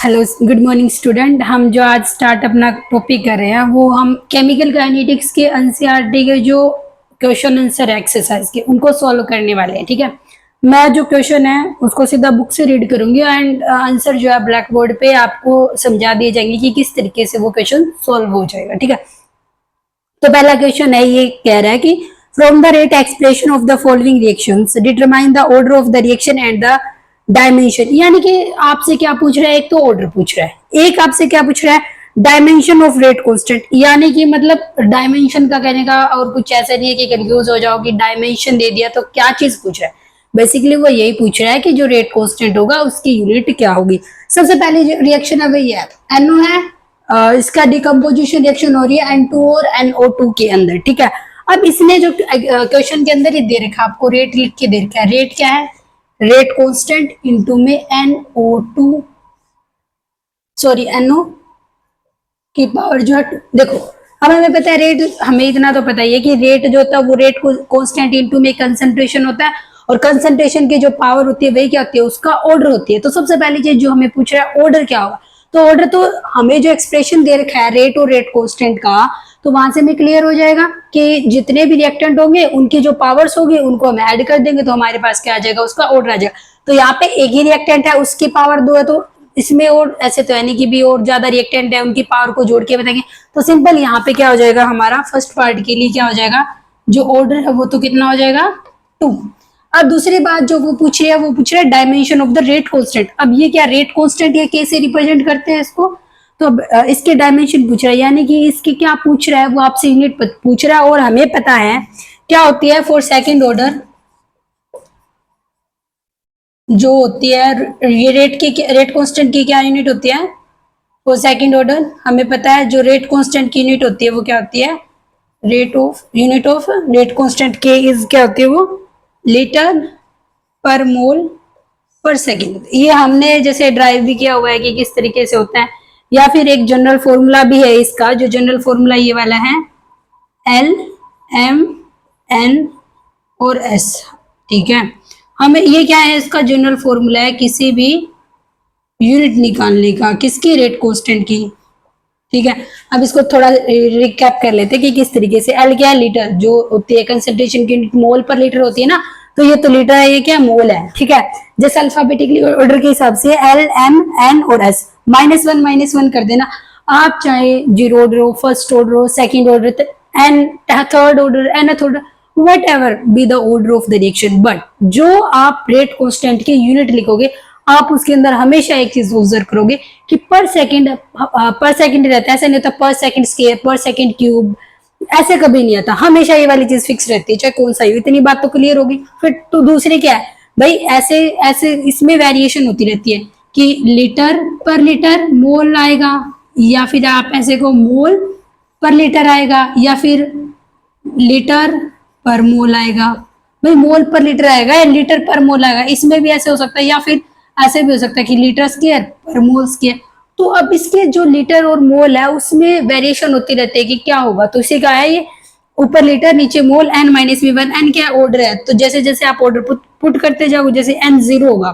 Hello, good morning student. हम जो आज स्टार्ट अपना टॉपिक कर रहे हैं वो हम केमिकल काइनेटिक्स के एनसीईआरटी के जो क्वेश्चन आंसर एक्सरसाइज के उनको सॉल्व करने वाले हैं। ठीक है, मैं जो क्वेश्चन है उसको सीधा बुक से रीड करूंगी एंड आंसर जो है ब्लैक बोर्ड पे आपको समझा दिए जाएंगे कि किस तरीके से वो क्वेश्चन सॉल्व हो जाएगा। ठीक है, तो पहला क्वेश्चन है, ये कह रहा है कि from the rate expression of the following reactions determine the order of the reaction and the dimension. यानी कि आपसे क्या पूछ रहा है, एक तो ऑर्डर पूछ रहा है, एक आपसे क्या पूछ रहा है, डायमेंशन ऑफ रेट कांस्टेंट। यानी कि मतलब डायमेंशन का कहने का और कुछ ऐसा नहीं है कि कंफ्यूज हो जाओ कि डायमेंशन दे दिया तो क्या चीज पूछ रहा है। बेसिकली वो यही पूछ रहा है कि जो रेट कांस्टेंट होगा उसकी यूनिट क्या होगी। सबसे पहले जो रिएक्शन है वही है, NO है, इसका डिकम्पोजिशन रिएक्शन हो रही है N2 और NO2 के अंदर। ठीक है, अब इसने जो क्वेश्चन के अंदर ही दे रखा है, आपको रेट लिख के दे रखा है। रेट क्या है, रेट कांस्टेंट इनटू में NO2 सॉरी NO की पावर जो है देखो, अब हमें पता है रेट, हमें इतना तो पता ही है कि रेट जो होता है वो रेट कांस्टेंट इनटू में कंसंट्रेशन होता है, और कंसंट्रेशन की जो पावर होती है वही क्या होती है, उसका ऑर्डर होती है। तो सबसे पहली चीज जो हमें पूछ रहा है ऑर्डर क्या होगा, तो ऑर्डर तो हमें जो एक्सप्रेशन दे रखा है रेट और रेट कांस्टेंट का, तो वहां से हमें क्लियर हो जाएगा कि जितने भी रिएक्टेंट होंगे उनकी जो पावर्स होगी उनको हम ऐड कर देंगे तो हमारे पास क्या आ जाएगा, उसका ऑर्डर आ जाएगा। तो यहाँ पे एक ही रिएक्टेंट है उसकी पावर 2 है, तो इसमें और ऐसे तो है नहीं कि भी और ज्यादा रिएक्टेंट है उनकी पावर को जोड़ के बताएंगे। तो सिंपल यहाँ पे क्या हो जाएगा, हमारा फर्स्ट पार्ट के लिए क्या हो जाएगा, जो ऑर्डर है वो तो कितना हो जाएगा 2। अब दूसरी बात जो वो पूछ रहा है, वो पूछ रहा है dimension of the rate constant. अब ये क्या रेट कांस्टेंट ये कैसे रिप्रेजेंट करते हैं इसको, तो इसके डायमेंशन पूछ रहा है, यानी कि इसके क्या पूछ रहा है, वो आपसे यूनिट पूछ रहा है। और हमें पता है क्या होती है फॉर सेकंड ऑर्डर जो होती है, ये रेट कांस्टेंट की क्या यूनिट होती है फॉर सेकंड ऑर्डर, हमें पता है जो रेट कांस्टेंट की यूनिट होती है वो क्या होती है, यूनिट ऑफ रेट कांस्टेंट के इज क्या होती है वो लीटर पर मोल पर सेकंड। ये हमने जैसे ड्राइव भी किया हुआ है कि किस तरीके से होता है, या फिर एक जनरल फॉर्मूला भी है इसका, जो जनरल फॉर्मूला ये वाला है L M N और S। ठीक है, हमें ये क्या है, इसका जनरल फॉर्मूला है किसी भी यूनिट निकालने का, किसकी, रेट कांस्टेंट की। ठीक है, अब इसको थोड़ा रिकैप कर लेते हैं कि किस तरीके से। एल क्या है, लीटर जो होती है कंसंट्रेशन की यूनिट मोल पर लीटर होती है ना, तो ये तो लीटर है, ये क्या मोल है। ठीक है, जैसे अल्फाबेटिकली ऑर्डर के हिसाब से L M N और S, -1 कर देना। आप चाहे जीरो ऑर्डर हो, फर्स्ट ऑर्डर हो, second order, n third order, nth order, whatever be the order of the reaction, but जो आप रेट कांस्टेंट की यूनिट लिखोगे आप उसके अंदर हमेशा एक चीज ऑब्जर्व करोगे कि पर सेकंड रहता है, ऐसा नहीं होता पर सेकंड स्क्वायर, पर सेकंड क्यूब, ऐसे कभी नहीं आता, हमेशा ये वाली चीज फिक्स रहती है चाहे कौन सा हो। इतनी बात तो क्लियर होगी। फिर तो दूसरी क्या है भाई, ऐसे ऐसे इसमें वेरिएशन होती रहती है कि लीटर पर लीटर मोल आएगा, या फिर आप ऐसे को मोल पर लीटर आएगा, या फिर लीटर पर मोल आएगा। भाई मोल पर लीटर आएगा या लीटर पर मोल आएगा, इसमें भी ऐसे हो सकता है, या फिर ऐसे भी हो सकता है कि लीटर स्क्वायर पर मोल स्क्वायर। तो अब इसके जो लीटर और मोल है उसमें वेरिएशन होती रहती है कि क्या होगा, तो इसी का है ये ऊपर लीटर नीचे मोल, n-1, n क्या ऑर्डर है, तो जैसे जैसे आप ऑर्डर पुट करते जाओ, जैसे n 0 होगा,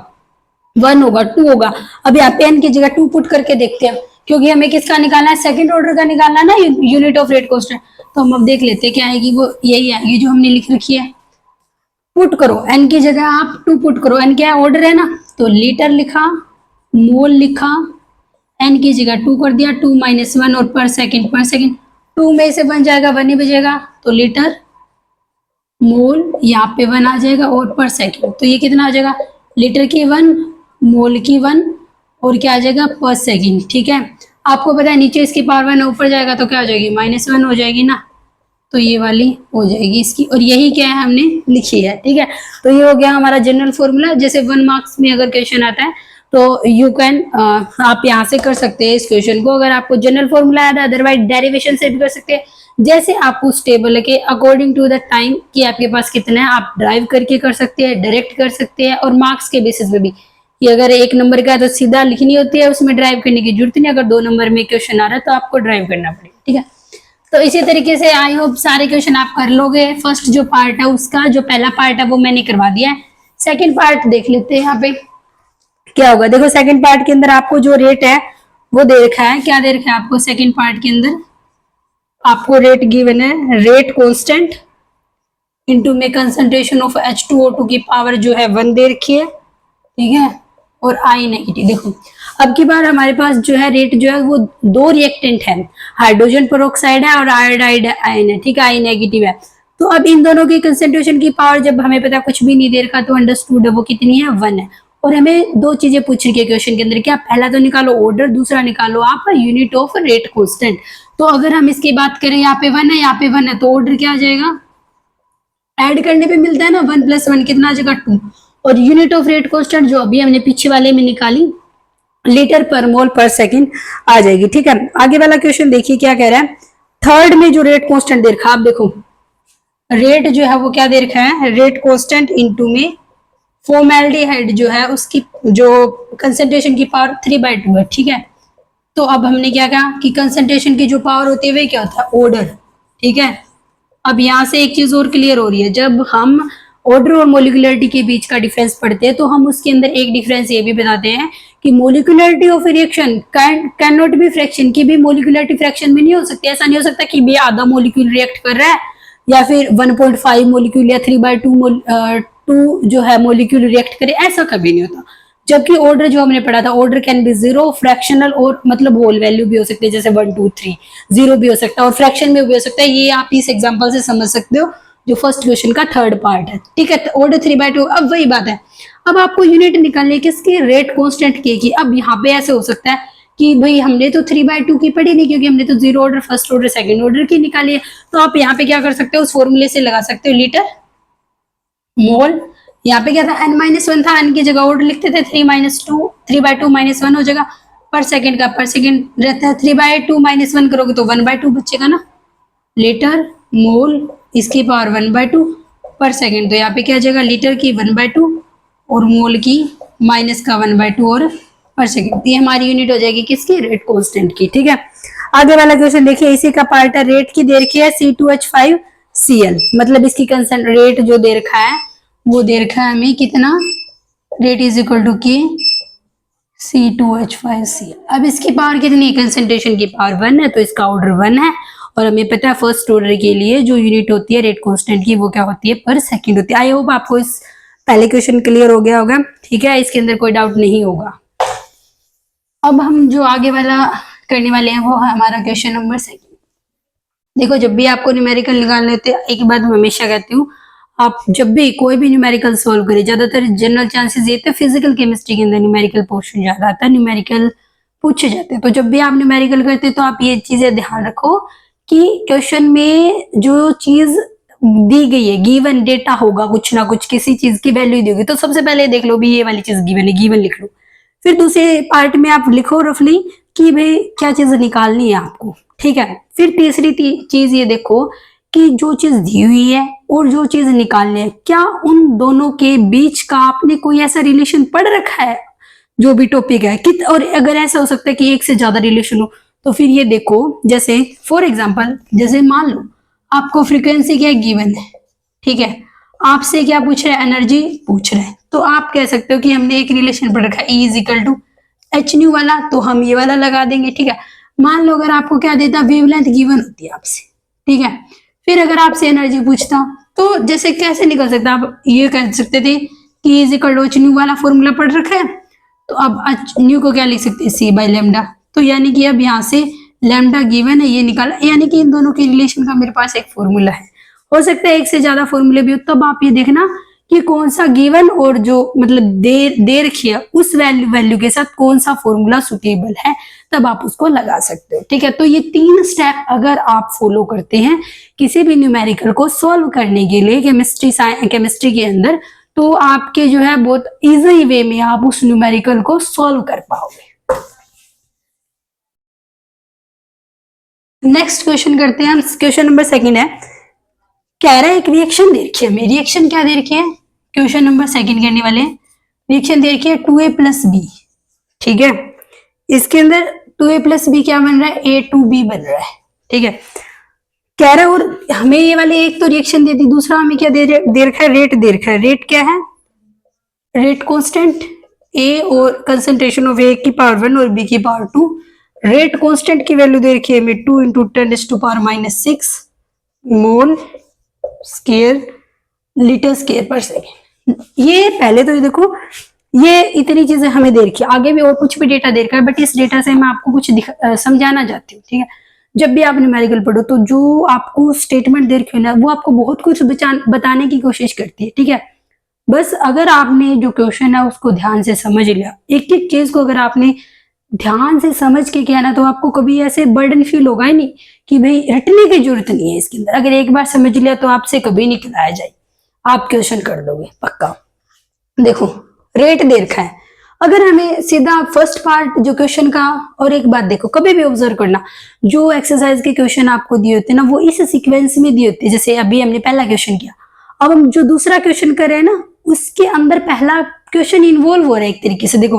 1 होगा, 2 होगा। अब यहाँ पे n की जगह 2 पुट करके देखते हैं, क्योंकि हमें किसका निकालना है, सेकंड ऑर्डर का निकालना है ना, यूनिट ऑफ रेट कांस्टेंट। तो हम अब देख लेते हैं क्या आएगी, वो यही आएगी जो हमने लिख रखी है। पुट करो n की जगह आप 2 पुट करो, n क्या है ऑर्डर है ना, तो लीटर लिखा, मोल लिखा, n की जगह 2 कर दिया, 2 - 1 और पर सेकंड 2 में से बन जाएगा 1 ही बचेगा, तो लीटर मोल यहाँ पे 1 आ जाएगा और पर सेकंड, तो ये कितना आ जाएगा, लीटर की 1 मोल की 1 और क्या आ जाएगा पर सेकंड। ठीक है, आपको पता है नीचे इसकी पावर 1 ऊपर जाएगा तो क्या हो जाएगी, -1 हो जाएगी ना, तो ये वाली हो जाएगी इसकी, और यही क्या है हमने लिखी है। ठीक है, तो ये हो गया हमारा जनरल फॉर्मूला। जैसे 1 मार्क्स में अगर क्वेश्चन आता है तो यू कैन आप यहाँ से कर सकते हैं इस क्वेश्चन को, अगर आपको जनरल फॉर्मूला याद है, अदरवाइज डेरिवेशन से भी कर सकते हैं। जैसे आपको स्टेबल के अकॉर्डिंग टू द टाइम कि आपके पास कितना है, आप ड्राइव करके कर सकते हैं, डायरेक्ट कर सकते हैं, और मार्क्स के बेसिस पे भी कि अगर 1 नंबर का है तो सीधा लिखनी होती है, उसमें ड्राइव करने की जरूरत नहीं, अगर 2 नंबर में क्वेश्चन आ रहा है तो आपको ड्राइव करना पड़ेगा। ठीक है, तो इसी तरीके से आई होप सारे क्वेश्चन आप कर लोगे। फर्स्ट जो पार्ट है उसका जो पहला पार्ट है वो मैंने करवा दिया है, सेकंड पार्ट देख लेते हैं यहाँ पे क्या होगा। देखो सेकंड पार्ट के अंदर आपको जो रेट है वो दे रखा है, क्या दे रखा है आपको सेकंड पार्ट के अंदर, आपको रेट गिवन है, रेट कांस्टेंट इनटू में कंसंट्रेशन ऑफ H2O2 की पावर जो है 1 दे रखी है, ठीक है, और आई नेगेटिव। देखो अब की बार हमारे पास जो है रेट जो है वो दो रिएक्टेंट है, हाइड्रोजन पेरोक्साइड है और आयोडाइड आयन है, ठीक है, आई नेगेटिव है। तो अब इन दोनों की कंसंट्रेशन की पावर जब हमें पता कुछ भी नहीं दे रखा तो अंडरस्टूड है वो कितनी है, 1 है। और हमें दो चीजें पूछ रही है क्वेश्चन के अंदर, क्या पहला तो निकालो ऑर्डर, दूसरा निकालो आप यूनिट ऑफ रेट कांस्टेंट। तो अगर हम इसकी बात करें यहाँ पे 1 है, यहाँ पे 1 है, तो ऑर्डर क्या आ जाएगा, ऐड करने पे मिलता है ना 1 + 1 कितना आ जाएगा 2। और यूनिट ऑफ रेट कांस्टेंट जो अभी हमने पीछे वाले में निकाली लीटर पर मोल पर सेकंड आ जाएगी, ठीक है। आगे वाला क्वेश्चन देखिए क्या कह रहा है, थर्ड में जो रेट कांस्टेंट दे रखा है, आप देखो रेट जो है वो क्या दे रखा है, रेट कांस्टेंट इनटू में फॉर्मेल्डिहाइड जो है उसकी जो कंसंट्रेशन की पावर 3/2 है, ठीक है। तो अब हमने क्या कहा कि कंसंट्रेशन की जो पावर होती है वे क्या होता है, ऑर्डर, ठीक है। अब यहाँ से एक चीज और क्लियर हो रही है, जब हम ऑर्डर और मोलिकुलरिटी के बीच का डिफरेंस पढ़ते हैं तो हम उसके अंदर एक डिफरेंस ये भी बताते हैं कि molecularity of reaction can not be fraction, की भी मोलिकुलरिटी फ्रैक्शन में नहीं हो सकती। ऐसा नहीं हो सकता कि भी आधा मोलिक्यूल रिएक्ट कर रहा है या फिर 1.5 मोलिक्यूल या 3/2 जो है मोलिक्यूल रिएक्ट करे, ऐसा कभी नहीं होता। जबकि ऑर्डर जो हमने पढ़ा था, ऑर्डर कैन बी 0, फ्रैक्शनल और मतलब होल वैल्यू भी हो सकती है, जैसे 1 2 3, 0 भी हो सकता है और फ्रैक्शन में भी हो सकता है। ये आप इस एग्जांपल से समझ सकते हो जो फर्स्ट क्वेश्चन का थर्ड पार्ट है, ठीक है। ऑर्डर 3/2। अब वही बात है, अब आपको यूनिट निकालनी किसकी, रेट कांस्टेंट की। अब यहाँ पे ऐसे हो सकता है कि भाई हमने तो 3/2 की पढ़ी नहीं, क्योंकि हमने तो 0 order, first order, second order की निकाली है। तो आप यहाँ पे क्या कर सकते हो, उस फॉर्मूले से लगा सकते हो लीटर मोल। यहाँ पे क्या था, n-1 था, n की जगह ऑर्डर लिखते थे 3-2, 3/2 -1 हो जाएगा। पर सेकंड का पर सेकंड रहता है, 3/2 -1 करोगे तो 1/2 बचेगा ना, लीटर मोल इसकी पावर 1/2 पर सेकंड। तो यहाँ पे क्या आ जाएगा, लीटर की 1/2 और मोल की माइनस का 1/2 और पर सेकंड। ये हमारी यूनिट हो जाएगी किसकी, रेट कांस्टेंट की, ठीक है। आगे वाला क्वेश्चन देखिए, इसी का पार्ट है, रेट की दे रखी है C2H5Cl, मतलब इसकी रेट जो दे रखा है वो दे रखा है हमें कितना, रेट इज इक्वल टू के C2H5Cl। अब इसकी पावर कितनी, कंसंट्रेशन की पावर 1 है तो इसका ऑर्डर 1 है। और हमें पता है फर्स्ट ऑर्डर के लिए जो यूनिट होती है रेट कांस्टेंट की वो क्या होती है, पर सेकंड होती है। आई होप आपको इस पहले क्वेश्चन क्लियर हो गया होगा, ठीक है, इसके अंदर कोई डाउट नहीं होगा। अब हम जो आगे वाला करने वाले हैं वो है हमारा क्वेश्चन नंबर 2। देखो जब भी आपको न्यूमेरिकल निकालने होते हैं, एक बात मैं हमेशा कहती हूँ, आप जब भी कोई भी न्यूमेरिकल सॉल्व करें, ज्यादातर जनरल चांसेस ये थे फिजिकल केमिस्ट्री के अंदर न्यूमेरिकल पोर्शन ज्यादा आता है, न्यूमेरिकल पूछे जाते हैं। तो जब भी आप न्यूमेरिकल करते हैं तो आप ये चीजें ध्यान रखो कि क्वेश्चन में जो चीज दी गई है, गिवन डेटा होगा, कुछ ना कुछ किसी चीज की वैल्यू दी होगी, तो सबसे पहले देख लो भी ये वाली चीज गिवन है, गिवन लिख लो। फिर दूसरे पार्ट में आप लिखो रफली कि भाई क्या चीज निकालनी है आपको, ठीक है। फिर तीसरी चीज ये देखो कि जो चीज दी हुई है और जो चीज निकालनी है, क्या उन दोनों के बीच का आपने कोई ऐसा रिलेशन पढ़ रखा है जो भी टॉपिक है कि, और अगर ऐसा हो सकता है कि एक से ज्यादा रिलेशन हो, तो फिर ये देखो, जैसे फॉर एग्जाम्पल, जैसे मान लो आपको फ्रीक्वेंसी क्या गिवन है, ठीक है, आपसे क्या पूछ रहे हैं, एनर्जी पूछ रहे हैं, तो आप कह सकते हो कि हमने एक रिलेशन पढ़ रखा है E = hν वाला, तो हम ये वाला लगा देंगे, ठीक है। मान लो अगर आपको क्या देता, वेवलेंथ गिवन होती है आपसे, ठीक है, फिर अगर आपसे एनर्जी पूछता तो जैसे कैसे निकल सकता, आप ये कह सकते थे कि E = hν वाला फॉर्मूला पढ़ रखा है, तो अब hν को क्या लिख सकते हैं, c/λ। तो यानी कि अब यहाँ से लैम्डा गिवन है, ये निकाला, यानी कि इन दोनों के रिलेशन का मेरे पास एक फॉर्मूला है। हो सकता है एक से ज्यादा फॉर्मूले भी हो, तब आप ये देखना कि कौन सा गिवन और जो मतलब दे रखी है उस वैल्यू के साथ कौन सा फॉर्मूला सुटेबल है, तब आप उसको लगा सकते हो, ठीक है। तो ये 3 स्टेप अगर आप फॉलो करते हैं किसी भी न्यूमेरिकल को सॉल्व करने के लिए केमिस्ट्री के अंदर, तो आपके जो है बहुत इजी वे में आप उस न्यूमेरिकल को सॉल्व कर पाओगे। नेक्स्ट क्वेश्चन करते हैं हम, क्वेश्चन नंबर 2 है, कह रहा है एक रिएक्शन दे रखी है हमें, रिएक्शन क्या दे रखी है, क्वेश्चन नंबर 2 करने वाले हैं, रिएक्शन दे रखी है 2A + B, ठीक है। इसके अंदर 2A + B क्या बन रहा है, A2B बन रहा है, ठीक है। कह रहा है और हमें ये वाले एक तो रिएक्शन दे दी, दूसरा हमें क्या दे रखा है, रेट दे रखा है। रेट क्या है, रेट कांस्टेंट ए और कंसंट्रेशन ऑफ ए की पावर 1 और बी की पावर 2। रेट कांस्टेंट की वैल्यू दे रखी है हमें 2 इंटू 10⁻⁻6 मोल स्केयर लीटर स्केयर पर सेकेंड। ये पहले तो ये देखो, ये इतनी चीजें हमें दे रखी है, आगे भी और कुछ भी डेटा दे रखा है, बट इस डेटा से मैं आपको कुछ समझाना चाहती हूँ, ठीक है। जब भी आप न्यूमेरिकल पढ़ो तो जो आपको स्टेटमेंट दे रखी है ना, वो आपको बहुत कुछ बताने की कोशिश करती है, ठीक है। बस अगर आपने जो क्वेश्चन है उसको ध्यान से समझ लिया, एक एक चीज को अगर आपने ध्यान से समझ के किया ना, तो आपको कभी ऐसे बर्डन फील होगा ही नहीं कि भाई रटने की जरूरत नहीं है इसके अंदर। अगर एक बार समझ लिया तो आपसे कभी नहीं खिलाया जाए, आप क्वेश्चन कर दोगे पक्का। देखो रेट दे रखा है, अगर हमें सीधा फर्स्ट पार्ट जो क्वेश्चन का, और एक बात देखो कभी भी ऑब्जर्व करना, जो एक्सरसाइज के क्वेश्चन आपको दिए होते हैं ना, वो इस सीक्वेंस में दिए होते हैं। जैसे अभी हमने पहला क्वेश्चन किया, अब हम जो दूसरा क्वेश्चन कर रहे हैं ना, उसके अंदर पहला क्वेश्चन इन्वॉल्व हो रहा है एक तरीके से। देखो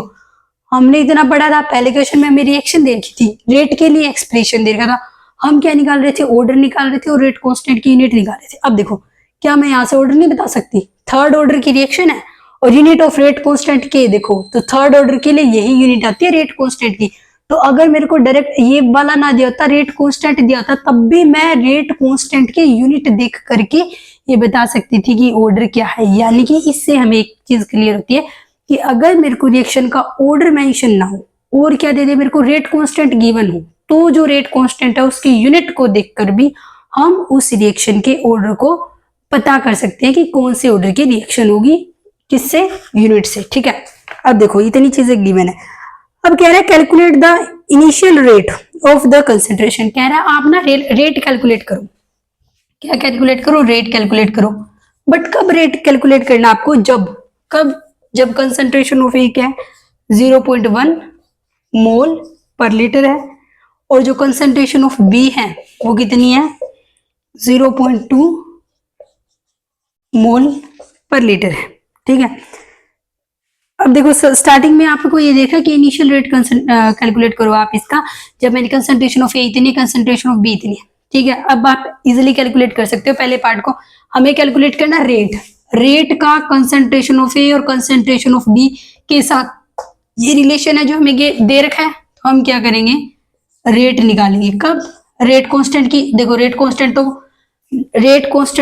हमने इतना पढ़ा था, पहले क्वेश्चन में हमें रिएक्शन दे रखी थी, रेट के लिए एक्सप्रेशन दे रखा था, हम क्या निकाल रहे थे, ऑर्डर निकाल रहे थे और रेट कांस्टेंट की यूनिट निकाल रहे थे। अब देखो क्या मैं यहाँ से ऑर्डर नहीं बता सकती, थर्ड ऑर्डर की रिएक्शन है और यूनिट ऑफ रेट कांस्टेंट के, देखो तो थर्ड ऑर्डर के लिए यही यूनिट आती है रेट कांस्टेंट की। तो अगर मेरे को डायरेक्ट ये वाला ना दिया होता, रेट कांस्टेंट दिया होता, तब भी मैं रेट कांस्टेंट के यूनिट देख करके ये बता सकती थी कि ऑर्डर क्या है। यानी कि इससे हमें एक चीज क्लियर होती है कि अगर मेरे को रिएक्शन का ऑर्डर मेंशन ना हो और क्या दे दे मेरे को रेट कांस्टेंट गिवन हो, तो जो रेट कांस्टेंट है उसकी यूनिट को देखकर भी हम उस रिएक्शन के ऑर्डर को पता कर सकते हैं कि कौन से ऑर्डर की रिएक्शन होगी, किससे, यूनिट से, ठीक है। अब देखो इतनी चीजें गिवन है। अब कह रहा है calculate the initial rate of the concentration. कह रहा है आप ना रेट कैलकुलेट करो। क्या कैलकुलेट करो, रेट कैलकुलेट करो। बट कब रेट कैलकुलेट करना आपको, जब कंसेंट्रेशन ऑफ ए क्या है 0.1 मोल पर लीटर है, और जो कंसेंट्रेशन ऑफ बी है वो कितनी है 0.2 मोल पर लीटर है, ठीक है। अब देखो स्टार्टिंग में आपको ये देखा कि इनिशियल रेट कैलकुलेट करो आप इसका, जब मैंने कंसेंट्रेशन ऑफ ए इतनी, कंसेंट्रेशन ऑफ बी इतनी है, ठीक है। अब आप इजिली कैलकुलेट कर सकते हो पहले पार्ट को। हमें कैलकुलेट करना रेट का कंसेंट्रेशन ऑफ ए और कंसेंट्रेशन ऑफ बी के साथ ये रिलेशन है जो हमें दे रखा है, तो हम क्या करेंगे, रेट निकालेंगे। कब, रेट कांस्टेंट की, देखो रेट कांस्टेंट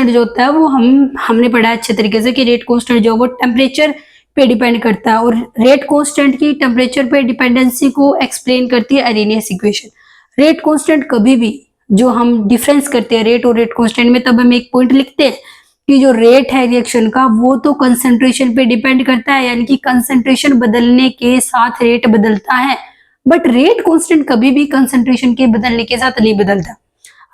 जो होता है वो हमने पढ़ा है अच्छे तरीके से कि रेट कांस्टेंट जो वो टेम्परेचर पे डिपेंड करता है, और रेट कांस्टेंट की टेम्परेचर पे डिपेंडेंसी को एक्सप्लेन करती है अरेनियस इक्वेशन। रेट कांस्टेंट कभी भी जो हम डिफरेंस करते हैं रेट और रेट कांस्टेंट में, तब हम एक पॉइंट लिखते हैं कि जो रेट है रिएक्शन का वो तो कंसंट्रेशन पे डिपेंड करता है, यानी कि कंसंट्रेशन बदलने के साथ रेट बदलता है, बट रेट कांस्टेंट कभी भी कंसंट्रेशन के बदलने के साथ नहीं बदलता।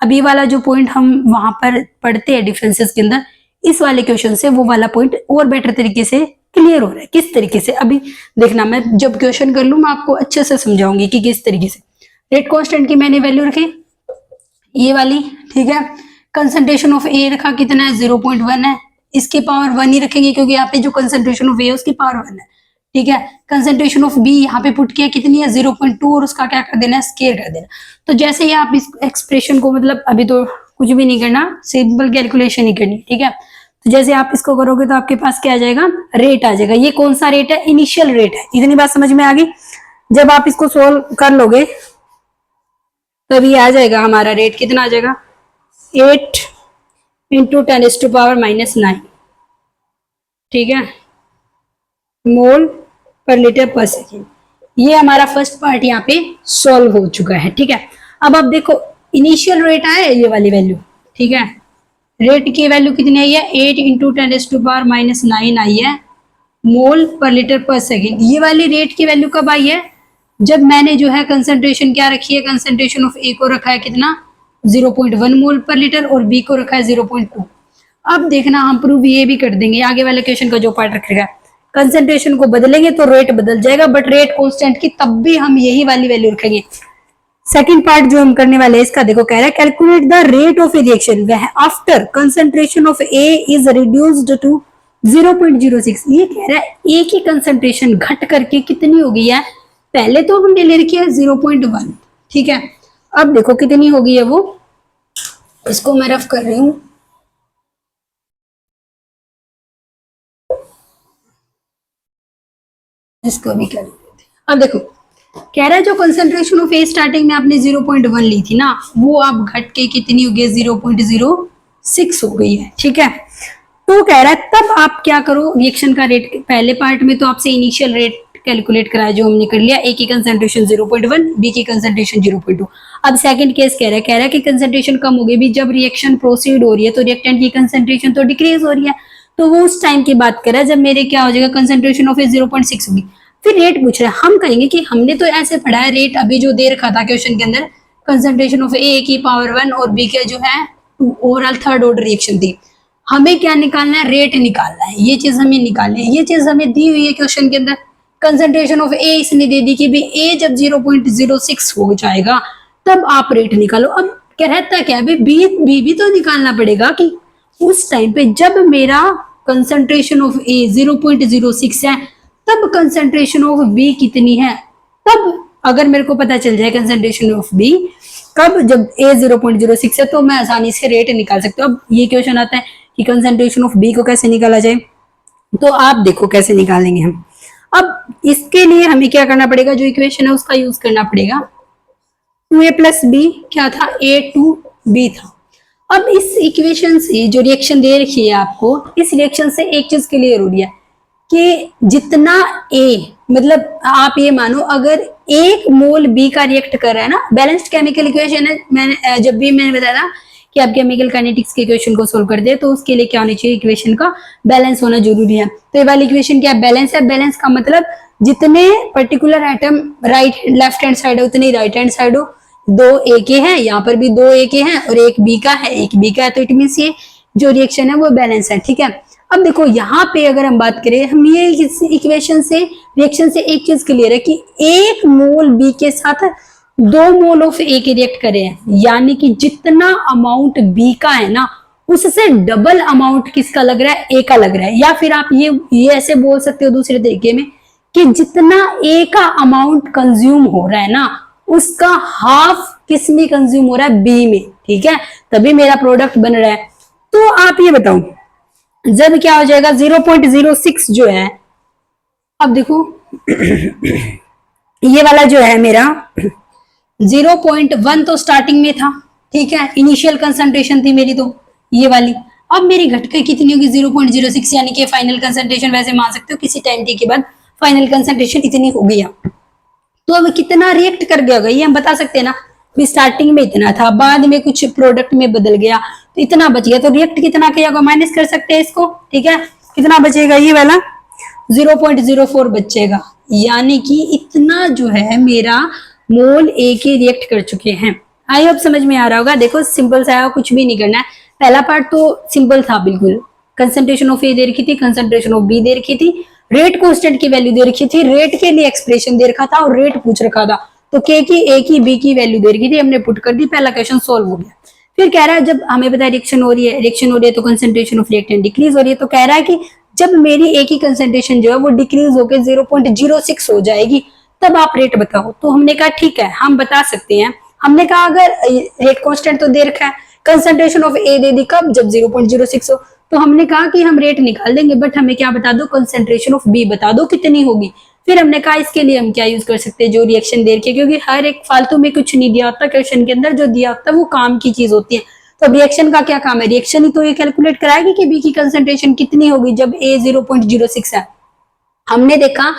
अभी वाला जो पॉइंट हम वहां पर पढ़ते हैं डिफरेंसेस के अंदर, इस वाले क्वेश्चन से वो वाला पॉइंट और बेटर तरीके से क्लियर हो रहा है। किस तरीके से, अभी देखना, मैं जब क्वेश्चन कर लूं मैं आपको अच्छे से समझाऊंगी कि किस तरीके से। रेट कांस्टेंट की मैंने वैल्यू रखी ये वाली, ठीक है। कंसंट्रेशन ऑफ ए रखा कितना है 0.1 है, इसकी पावर 1 ही रखेंगे क्योंकि यहाँ पे जो कंसंट्रेशन ऑफ ए है उसकी पावर 1 है, ठीक है। कंसंट्रेशन ऑफ बी यहाँ पे पुट किया कितनी है 0.2, और उसका क्या कर देना है, स्केयर कर देना। तो जैसे ही आप इस एक्सप्रेशन को, मतलब अभी तो कुछ भी नहीं करना, सिंपल कैलकुलेशन ही करनी, ठीक है। तो जैसे आप इसको करोगे तो आपके पास क्या आ जाएगा, रेट आ जाएगा। ये कौन सा रेट है, इनिशियल रेट है। इतनी बात समझ में आ गई। जब आप इसको सोल्व कर लोगे तभी आ जाएगा हमारा रेट, कितना आ जाएगा 8 इंटू 10⁻⁻9, ठीक है, मोल पर लीटर पर सेकेंड। ये हमारा फर्स्ट पार्ट यहाँ पे सॉल्व हो चुका है, ठीक है। अब आप देखो इनिशियल रेट आया ये वाली वैल्यू, ठीक है। रेट की वैल्यू कितनी आई है 8 इंटू 10⁻⁹ आई है मोल पर लीटर पर सेकेंड। ये वाली रेट की वैल्यू कब आई है, जब मैंने जो है कंसंट्रेशन क्या रखी है, कंसंट्रेशन ऑफ ए को रखा है कितना 0.1 मोल पर लीटर और बी को रखा है 0.2। अब देखना हम प्रूव ये भी कर देंगे, आगे वाले क्वेश्चन का जो पार्ट रखेगा, कंसंट्रेशन को बदलेंगे तो रेट बदल जाएगा, बट रेट कांस्टेंट की तब भी हम यही वाली वैल्यू रखेंगे। सेकंड पार्ट जो हम करने वाले हैं इसका देखो, कह रहा है calculate the rate of A reaction after concentration of A is reduced to 0.06। ये कह रहा है ए की कंसंट्रेशन घट करके कितनी हो गई है, पहले तो हमने ले रखी है 0.1, ठीक है। अब देखो कितनी हो गई है वो, इसको मैं रफ कर रही हूँ। इसको भी कर देते। अब देखो कह रहा है जो कंसंट्रेशन ऑफ ए स्टार्टिंग में आपने 0.1 ली थी ना, वो अब घट के कितनी हो गई, 0.06 हो गई है। ठीक है, तो कह रहा है तब आप क्या करो, रिएक्शन का रेट, पहले पार्ट में तो आपसे इनिशियल रेट कैलकुलेट कराया जो हमने कर लिया, ए की कंसंट्रेशन 0.1, बी की कंसंट्रेशन 0.2। अब सेकंड केस कह रहा है कि कंसंट्रेशन कम हो गई भी, जब रिएक्शन प्रोसीड हो रही है तो रिएक्टेंट की कंसंट्रेशन तो डिक्रीज हो रही है, तो वो उस टाइम की बात कर रहा है जब मेरे क्या हो जाएगा, कंसंट्रेशन ऑफ ए 0.6 होगी। फिर रेट पूछ रहा है, हम कहेंगे कि हमने तो ऐसे पढ़ा है रेट अभी जो दे रखा था क्वेश्चन के अंदर, कंसंट्रेशन ऑफ ए की पावर 1 और बी के जो है ओवरऑल थर्ड ऑर्डर रिएक्शन थी। हमें क्या निकालना है, रेट निकालना है, ये चीज हमें निकालनी है, ये चीज हमें दी हुई है क्वेश्चन के अंदर। कंसंट्रेशन ऑफ ए इसने दे दी कि भी ए जब 0.06 हो जाएगा तब आप रेट निकालो। अब कहता क्या है, बी भी तो निकालना पड़ेगा कि उस टाइम पे जब मेरा कंसंट्रेशन ऑफ ए 0.06 है तब कंसंट्रेशन ऑफ बी कितनी है। तब अगर मेरे को पता चल जाए कंसंट्रेशन ऑफ बी कब, जब ए 0.06 है, तो मैं आसानी से रेट निकाल सकती हूँ। अब ये क्वेश्चन आता है कि कंसंट्रेशन ऑफ बी को कैसे निकाला जाए, तो आप देखो कैसे निकालेंगे हम। अब इसके लिए हमें क्या करना पड़ेगा, जो इक्वेशन है उसका यूज करना पड़ेगा। 2a प्लस बी क्या था, a2b था। अब इस इक्वेशन से जो रिएक्शन दे रखी है आपको, इस रिएक्शन से एक चीज क्लियर हो रही है कि जितना a, मतलब आप ये मानो अगर 1 मोल b का रिएक्ट कर रहा है ना, बैलेंस्ड केमिकल इक्वेशन है, मैंने जब भी मैंने बताया था कि आप केमिकल काइनेटिक्स के इक्वेशन को सोल्व कर दे तो उसके लिए क्या होना चाहिए, इक्वेशन का बैलेंस होना जरूरी है। तो ये वाली इक्वेशन क्या बैलेंस है, बैलेंस का मतलब जितने particular atom right left hand side है उतनी राइट हैंड साइड हो। 2 ए के हैं, यहाँ पर भी 2 ए के हैं और 1 बी का है, 1 बी का है, तो इट मीन ये जो रिएक्शन है वो बैलेंस है। ठीक है, अब देखो यहाँ पे अगर हम बात करें, हम ये इक्वेशन से रिएक्शन से एक चीज क्लियर है कि 1 मोल बी के साथ 2 मोल ऑफ ए के रिएक्ट करे हैं, यानी कि जितना अमाउंट बी का है ना उससे डबल अमाउंट किसका लग रहा है, ए का लग रहा है। या फिर आप ये ऐसे बोल सकते हो दूसरे तरीके में कि जितना ए का अमाउंट कंज्यूम हो रहा है ना उसका हाफ किस में कंज्यूम हो रहा है, बी में। ठीक है, तभी मेरा प्रोडक्ट बन रहा है। तो आप ये बताओ जब क्या हो जाएगा 0.06 जो है, अब देखो ये वाला जो है मेरा 0.1 तो स्टार्टिंग में था। ठीक है, इनिशियल कंसंट्रेशन थी मेरी, तो ये वाली अब मेरी घट के कितनी होगी 0.06, यानी कि फाइनल कंसंट्रेशन वैसे मान सकते हो किसी टाइम टी के बाद फाइनल कंसंट्रेशन इतनी हो गई। तो अब कितना रिएक्ट कर गया होगा ये हम बता सकते हैं ना, स्टार्टिंग में इतना था, बाद में कुछ प्रोडक्ट में बदल गया तो इतना बच गया, तो रिएक्ट कितना किया होगा माइनस कर सकते हैं इसको। ठीक है, कितना बचेगा, ये वाला 0.04 बचेगा, यानी कि इतना जो है मेरा मोल ए के रिएक्ट कर चुके हैं। आई होप समझ में आ रहा होगा। देखो सिंपल सा है, कुछ भी नहीं करना है। पहला पार्ट तो सिंपल था बिल्कुल, कंसंट्रेशन ऑफ ए दे रखी थी, कंसंट्रेशन ऑफ बी दे रखी थी, रेट कांस्टेंट की वैल्यू दे रखी थी, रेट के लिए एक्सप्रेशन दे रखा था और रेट पूछ रखा था, तो के की, ए की, बी की वैल्यू दे रखी थी, हमने पुट कर दी, पहला क्वेश्चन सोल्व हो गया। फिर कह रहा है जब हमें पता है रिएक्शन हो रही है तो कंसंट्रेशन ऑफ रिएक्टेंट डिक्रीज हो रही है, तो कह रहा है कि जब मेरी ए की कंसंट्रेशन जो है वो डिक्रीज होकर 0.06 हो जाएगी तब आप रेट बताओ। तो हमने कहा ठीक है हम बता सकते हैं। हमने कहा अगर रेट कांस्टेंट तो दे रखा है, कंसंट्रेशन ऑफ ए दे दी कब, जब 0.06 हो, तो हमने कहा कि हम रेट निकाल देंगे, बट हमें क्या बता दो, कंसंट्रेशन ऑफ बी बता दो कितनी होगी। फिर हमने कहा इसके लिए हम क्या यूज कर सकते हैं, जो रिएक्शन दे रखी है, क्योंकि हर एक फालतू में कुछ नहीं दिया होता क्वेश्चन के अंदर, जो दिया होता है वो काम की चीज होती है। तो रिएक्शन का क्या काम है, रिएक्शन ही तो ये कैलकुलेट कराएगी कि बी की कंसंट्रेशन कितनी होगी जब ए 0.06 है। हमने देखा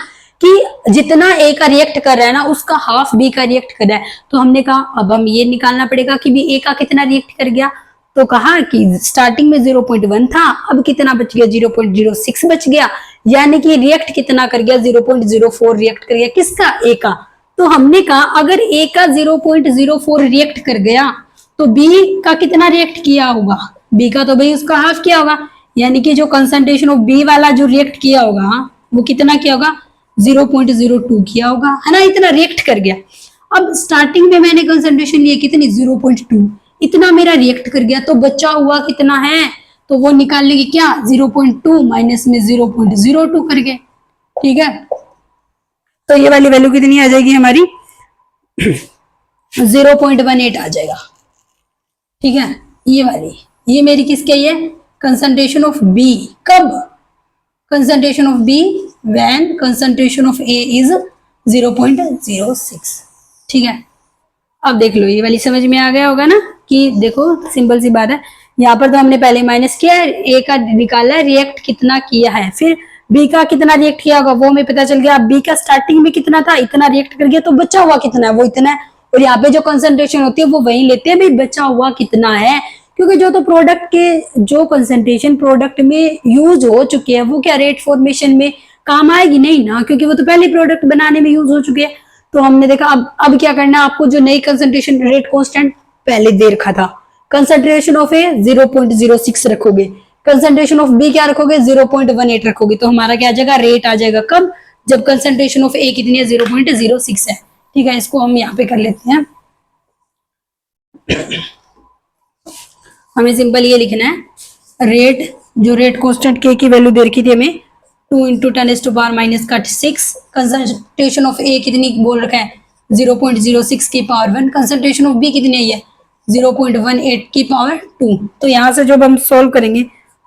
कि जितना ए का रिएक्ट कर रहा है ना उसका हाफ बी का रिएक्ट कर रहा है, तो हमने कहा अब हम ये निकालना पड़ेगा कि बी ए का कितना रिएक्ट कर गया। तो कहा कि स्टार्टिंग में 0.1 था, अब कितना बच गया, 0.06 बच गया, यानी कि रिएक्ट कितना कर गया, 0.04 रिएक्ट कर गया, किसका, ए का। तो हमने कहा अगर ए का 0.04 रिएक्ट कर गया तो बी का कितना रिएक्ट किया होगा, बी का तो भाई उसका हाफ किया होगा, यानी कि जो कंसंट्रेशन ऑफ बी वाला जो रिएक्ट किया होगा वो कितना किया होगा, 0.02 किया होगा, है ना, इतना रिएक्ट कर गया। अब स्टार्टिंग में मैंने कंसंट्रेशन लिया कितनी, 0.2, इतना मेरा रिएक्ट कर गया, तो बचा हुआ कितना है, तो वो निकाल लेंगे क्या, 0.2 माइनस में 0.02 करके। ठीक है, तो ये वाली वैल्यू कितनी आ जाएगी हमारी 0.18 आ जाएगा। ठीक है, ये वाली, ये मेरी किसके, ये कंसंट्रेशन ऑफ बी, कब, concentration of B when concentration of A is 0.06। ठीक है, अब देख लो ये वाली समझ में आ गया होगा ना कि देखो सिंपल सी बात है, यहाँ पर तो हमने पहले माइनस किया है, ए का निकाला है, रिएक्ट कितना किया है, फिर बी का कितना रिएक्ट किया होगा वो हमें पता चल गया। बी का स्टार्टिंग में कितना था, इतना रिएक्ट कर गया, तो बचा हुआ कितना है वो इतना है, और यहाँ पे जो कंसंट्रेशन होती है वो वही लेते हैं भाई बचा हुआ कितना है, क्योंकि जो तो प्रोडक्ट के जो कंसंट्रेशन प्रोडक्ट में यूज हो चुके हैं वो क्या रेट फॉर्मेशन में काम आएगी नहीं ना, क्योंकि वो तो पहले प्रोडक्ट बनाने में यूज हो चुके हैं। तो हमने देखा अब क्या करना है आपको, जो नई कंसंट्रेशन रेट कांस्टेंट पहले दे रखा था, कंसंट्रेशन ऑफ ए 0.06 रखोगे, कंसंट्रेशन ऑफ बी क्या रखोगे 0.18 रखोगे, तो हमारा क्या आ जाएगा रेट आ जाएगा कब, जब कंसंट्रेशन ऑफ ए कितनी है 0.06 है। ठीक है, इसको हम यहाँ पे कर लेते हैं। हमें सिंपल ये लिखना है रेट, जो रेट कांस्टेंट के की वैल्यू दे रखी थी हमें 2 × 10⁻�6, कंसंट्रेशन ऑफ ए कितनी बोल रखा है 0.06 की पावर 1, कंसंट्रेशन ऑफ बी कितनी है 0.18 की पावर 2। तो यहाँ से जब हम सोल्व करेंगे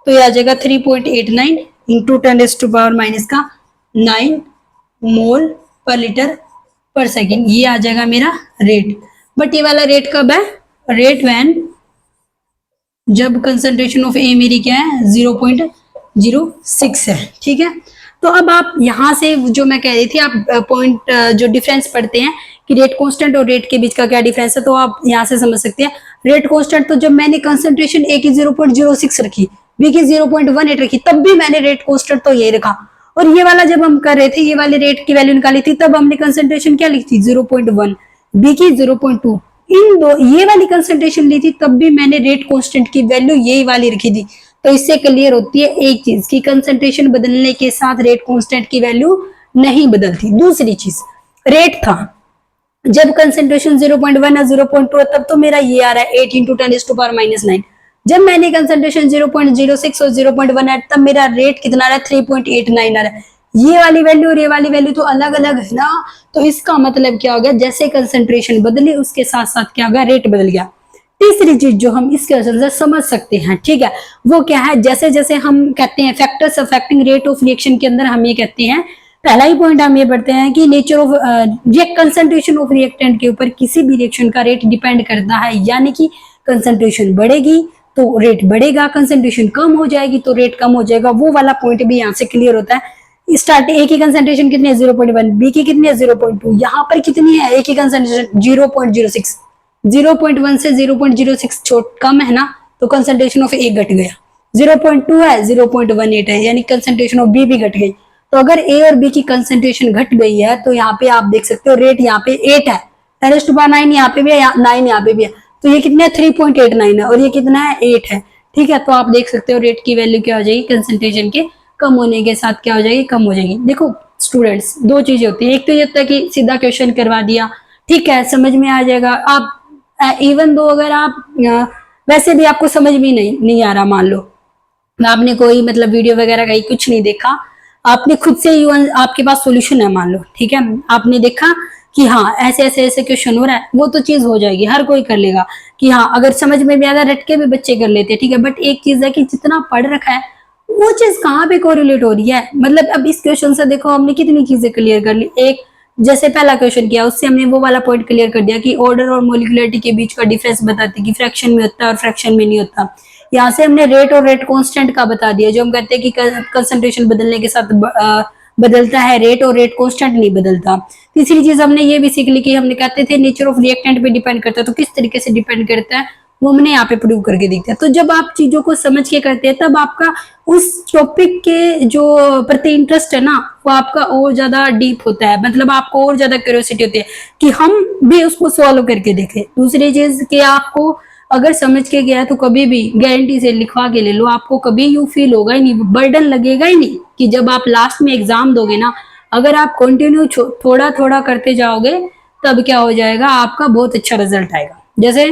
तो ये आ जाएगा 3.89 × 10⁻⁹ मोल पर लीटर पर सेकेंड, ये आ जाएगा मेरा रेट। बट ये वाला रेट कब है, रेट व्हेन जब कंसंट्रेशन ऑफ ए मेरी क्या है 0.06 है। ठीक है, तो अब आप यहाँ से जो मैं कह रही थी, आप पॉइंट जो डिफरेंस पढ़ते हैं कि रेट कांस्टेंट और रेट के बीच का क्या डिफरेंस है, तो आप यहाँ से समझ सकते हैं। रेट कांस्टेंट तो जब मैंने कंसंट्रेशन ए की 0.06 रखी, बी की 0.18 रखी, तब भी मैंने रेट कांस्टेंट तो ये रखा, और ये वाला जब हम कर रहे थे, ये वाले रेट की वैल्यू निकाली थी, तब हमने कंसंट्रेशन क्या लिखी थी 0.1, बी की 0.2, इन दो ये वाली कंसंट्रेशन ली थी, तब भी मैंने रेट कांस्टेंट की वैल्यू यही वाली रखी थी। तो इससे क्लियर होती है एक चीज कि कंसंट्रेशन बदलने के साथ रेट कांस्टेंट की वैल्यू नहीं बदलती। दूसरी चीज, रेट था जब कंसंट्रेशन 0.1 या 0.2 तब तो मेरा ये आ रहा है 8 × 10⁻⁹। जब मैंने कंसंट्रेशन 0.06 और 0.1 है, तब मेरा रेट कितना आ रहा है 3.89 आ रहा है। ये वाली वैल्यू और ये वाली वैल्यू तो अलग अलग है ना, तो इसका मतलब क्या हो गया, जैसे कंसंट्रेशन बदली उसके साथ साथ क्या हो गया, रेट बदल गया। तीसरी चीज जो हम इसके असर से समझ सकते हैं, ठीक है, वो क्या है, जैसे जैसे हम कहते हैं factors affecting rate of reaction के अंदर हम ये कहते हैं, पहला ही पॉइंट हम ये पढ़ते हैं कि nature of concentration of reactant के ऊपर किसी भी रिएक्शन का रेट डिपेंड करता है, यानी कि कंसंट्रेशन बढ़ेगी तो रेट बढ़ेगा, कंसंट्रेशन कम हो जाएगी तो रेट कम हो जाएगा। वो वाला पॉइंट भी यहाँ से क्लियर होता है। स्टार्ट ए की कंसंट्रेशन कितनी है 0.1, बी की कितनी है 0.2, यहाँ पर कितनी है ए की कंसंट्रेशन 0.06, 0.1 से 0.06 छोट कम है ना, तो कंसंट्रेशन ऑफ ए घट गया, 0.2 है 0.18 है, यानी कंसंट्रेशन ऑफ बी भी घट गई। तो अगर ए और बी की कंसंट्रेशन घट गई है तो यहाँ पे आप देख सकते हो रेट यहाँ पे 8 है, 10⁻⁹ यहाँ पे भी है, 9 यहाँ पे भी है, तो ये कितना है 3.89 है, और ये कितना है 8 है। ठीक है, तो आप देख सकते हो रेट की वैल्यू क्या हो जाएगी, कंसंट्रेशन के कम होने के साथ क्या हो जाएगी, कम हो जाएगी। देखो स्टूडेंट्स, दो चीजें होती है, एक तो ये होता है कि सीधा क्वेश्चन करवा दिया, ठीक है, समझ में आ जाएगा। आप इवन दो अगर आप वैसे भी आपको समझ में नहीं आ रहा, मान लो आपने कोई मतलब वीडियो वगैरह कहीं कुछ नहीं देखा, आपने खुद से आपके पास सॉल्यूशन है मान लो, ठीक है, आपने देखा कि हाँ ऐसे ऐसे ऐसे क्वेश्चन हो रहा है, वो तो चीज हो जाएगी, हर कोई कर लेगा कि हाँ अगर समझ में भी आ रहा है, रट के भी बच्चे कर लेते हैं, ठीक है। बट एक चीज है कि जितना पढ़ रखा है वो चीज कहाँ पे कोरिलेट हो रही है, मतलब अब इस क्वेश्चन से देखो हमने कितनी चीजें क्लियर कर ली। एक जैसे पहला क्वेश्चन किया उससे हमने वो वाला पॉइंट क्लियर कर दिया कि ऑर्डर और मोलिकुलरिटी के बीच का डिफरेंस बताती कि फ्रैक्शन में होता है और फ्रैक्शन में नहीं होता। यहाँ से हमने रेट और रेट कांस्टेंट का बता दिया, जो हम कहते हैं कि कंसंट्रेशन बदलने के साथ बदलता है रेट, और रेट कांस्टेंट नहीं बदलता। तीसरी चीज हमने ये भी सीख ली कि हमने कहते थे नेचर ऑफ रिएक्टेंट पे डिपेंड करता है, तो किस तरीके से डिपेंड करता है वो हमने यहाँ पे प्रूव करके देखते हैं। तो जब आप चीजों को समझ के करते हैं तब आपका उस टॉपिक के जो प्रति इंटरेस्ट है ना वो आपका और ज्यादा डीप होता है, मतलब आपको और ज्यादा क्यूरियोसिटी होती है कि हम भी उसको सॉल्व करके देखें। दूसरी चीज कि आपको अगर समझ के गया तो कभी भी गारंटी से लिखवा के ले लो, आपको कभी यूं फील होगा ही नहीं, बर्डन लगेगा ही नहीं कि जब आप लास्ट में एग्जाम दोगे ना, अगर आप कंटिन्यू थोड़ा थोड़ा करते जाओगे तब क्या हो जाएगा, आपका बहुत अच्छा रिजल्ट आएगा। जैसे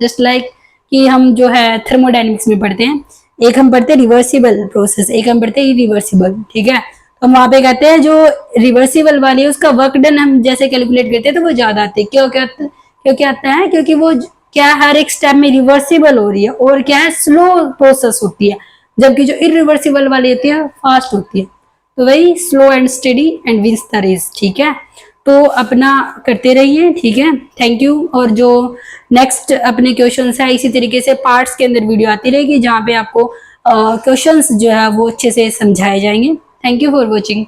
जस्ट लाइक कि हम जो है थर्मोडाइनमिक्स में पढ़ते हैं, एक हम पढ़ते हैं रिवर्सिबल प्रोसेस, एक हम पढ़ते हैं इरिवर्सिबल, ठीक है। तो हम वहां पे कहते हैं जो रिवर्सिबल वाली है उसका वर्क डन हम जैसे कैलकुलेट करते हैं तो वो ज्यादा आते हैं। क्यों आता है, क्योंकि वो क्या हर एक स्टेप में रिवर्सिबल हो रही है और क्या है स्लो प्रोसेस होती है, जबकि जो इरिवर्सिबल वाली होती है फास्ट होती है। तो वही slow and steady and wins the race, ठीक है। तो अपना करते रहिए, ठीक है। Thank you. और जो नेक्स्ट अपने क्वेश्चंस है इसी तरीके से पार्ट्स के अंदर वीडियो आती रहेगी जहाँ पे आपको क्वेश्चंस जो है वो अच्छे से समझाए जाएंगे। Thank you for watching.